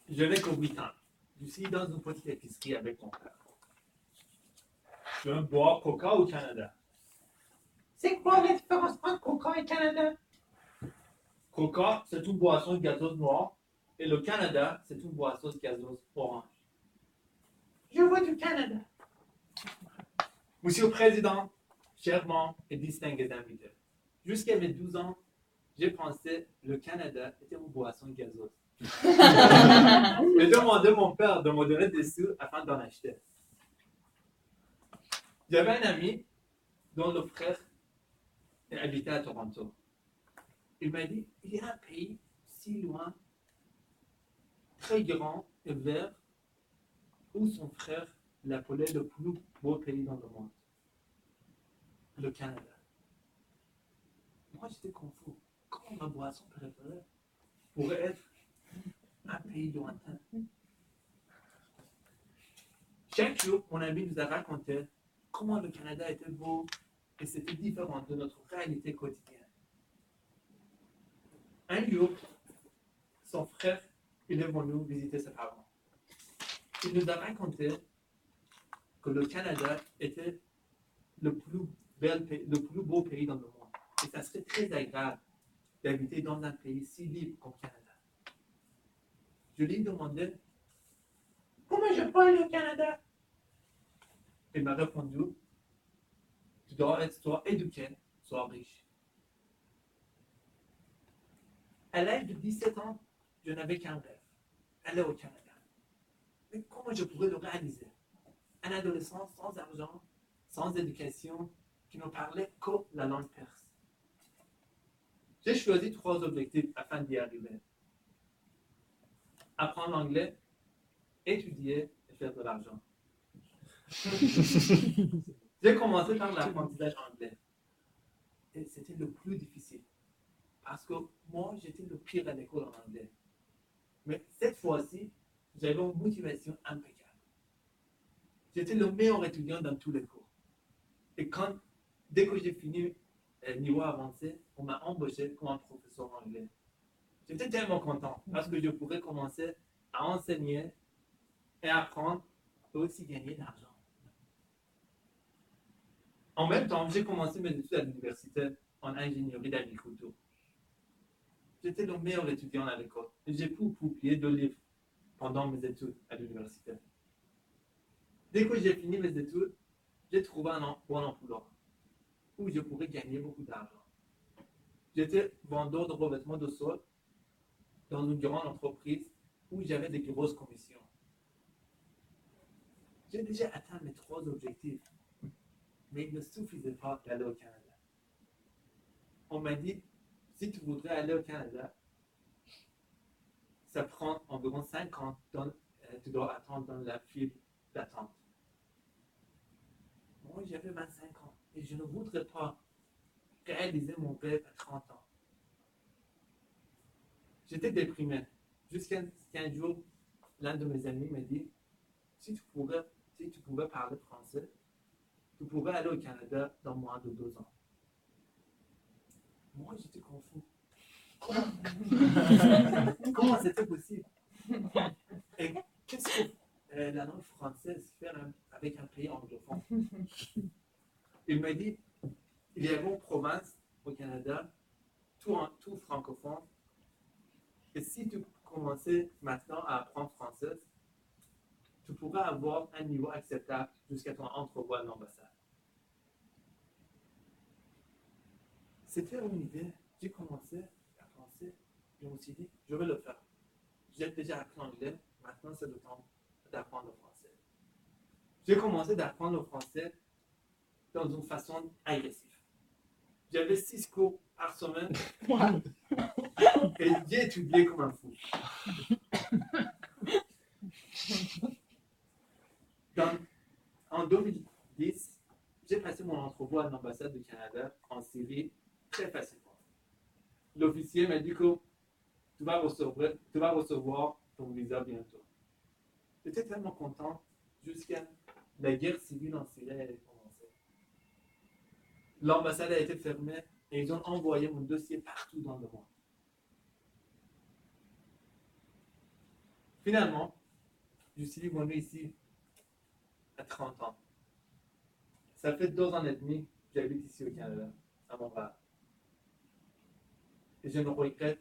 Je vais qu'au week-end. Je suis dans une petite épicerie avec mon père. Je veux boire Coca au Canada. C'est quoi la différence entre Coca et Canada? Coca, c'est une boisson gazeuse noire. Et le Canada, c'est une boisson gazeuse orange. Je vois du Canada. Monsieur le Président, chers membres et distingués invités, jusqu'à mes 12 ans, j'ai pensé que le Canada était une boisson gazeuse. J'ai demandé à mon père de me donner des sous afin d'en acheter. J'avais un ami dont le frère habitait à Toronto. Il m'a dit, il y a un pays si loin, très grand et vert, où son frère l'appelait le plus beau pays dans le monde. Le Canada. Moi, j'étais confus. Comment ma boisson préférée pourrait être un pays lointain? Chaque jour, mon ami nous a raconté comment le Canada était beau et c'était différent de notre réalité quotidienne. Un jour, son frère, il est venu visiter ses parents. Il nous a raconté que le Canada était le plus beau pays dans le monde. Et ça serait très agréable d'habiter dans un pays si libre comme le Canada. Je lui ai demandé Comment je peux aller au Canada? il m'a répondu, tu dois être soit éduqué, soit riche. À l'âge de 17 ans, je n'avais qu'un rêve, aller au Canada. Mais comment je pourrais le réaliser? Un adolescent sans argent, sans éducation, qui ne parlait que la langue perse. J'ai choisi 3 objectifs afin d'y arriver. Apprendre l'anglais, étudier et faire de l'argent. J'ai commencé par l'apprentissage anglais. Et c'était le plus difficile. Parce que moi, j'étais le pire à l'école en anglais. Mais cette fois-ci, j'avais une motivation impeccable. J'étais le meilleur étudiant dans tous les cours. Et dès que j'ai fini niveau avancé, on m'a embauché comme un professeur anglais. J'étais tellement content parce que je pourrais commencer à enseigner et apprendre et aussi gagner de l'argent. En même temps, j'ai commencé mes études à l'université en ingénierie d'agriculture. J'étais le meilleur étudiant à l'école et j'ai pu publier 2 livres pendant mes études à l'université. Dès que j'ai fini mes études, j'ai trouvé un bon emploi où je pourrais gagner beaucoup d'argent. J'étais vendeur de revêtements de sol dans une grande entreprise où j'avais des grosses commissions. J'ai déjà atteint mes 3 objectifs, mais il ne suffisait pas d'aller au Canada. On m'a dit, si tu voudrais aller au Canada, ça prend environ 5 ans, tu dois attendre dans la file d'attente. Moi, j'avais 25 ans et je ne voudrais pas réaliser mon rêve à 30 ans. J'étais déprimé. Jusqu'à qu'un jour, l'un de mes amis m'a dit, si tu pouvais parler français, tu pourrais aller au Canada dans moins de 2 ans. Moi, j'étais confus. Comment c'était possible? Et qu'est-ce que la langue française fait avec un pays anglophone? Il m'a dit, il y a une province au Canada, tout francophone, et si tu commençais maintenant à apprendre français, tu pourras avoir un niveau acceptable jusqu'à ton entrevoi à l'ambassade. C'était une idée. J'ai commencé à penser, je me suis dit, je vais le faire. J'ai déjà appris l'anglais, maintenant c'est le temps d'apprendre le français. J'ai commencé d'apprendre le français dans une façon agressive. J'avais 6 cours par semaine et j'ai étudié comme un fou. En 2010, j'ai passé mon entrevue à l'ambassade du Canada en Syrie très facilement. L'officier m'a dit que tu vas recevoir ton visa bientôt. J'étais tellement content jusqu'à la guerre civile en Syrie a commencé. L'ambassade a été fermée et ils ont envoyé mon dossier partout dans le monde. Finalement, je suis venu ici à 30 ans. Ça fait 2 ans et demi que j'habite ici au Canada, à Montréal. Et je ne regrette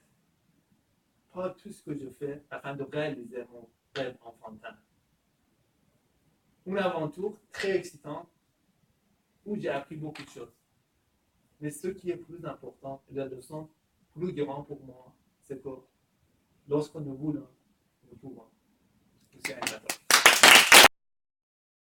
pas tout ce que je fais afin de réaliser mon rêve enfantin. Une aventure très excitante où j'ai appris beaucoup de choses. Mais ce qui est plus important, et la leçon plus grande pour moi, c'est que lorsque nous voulons, nous pouvons. C'est un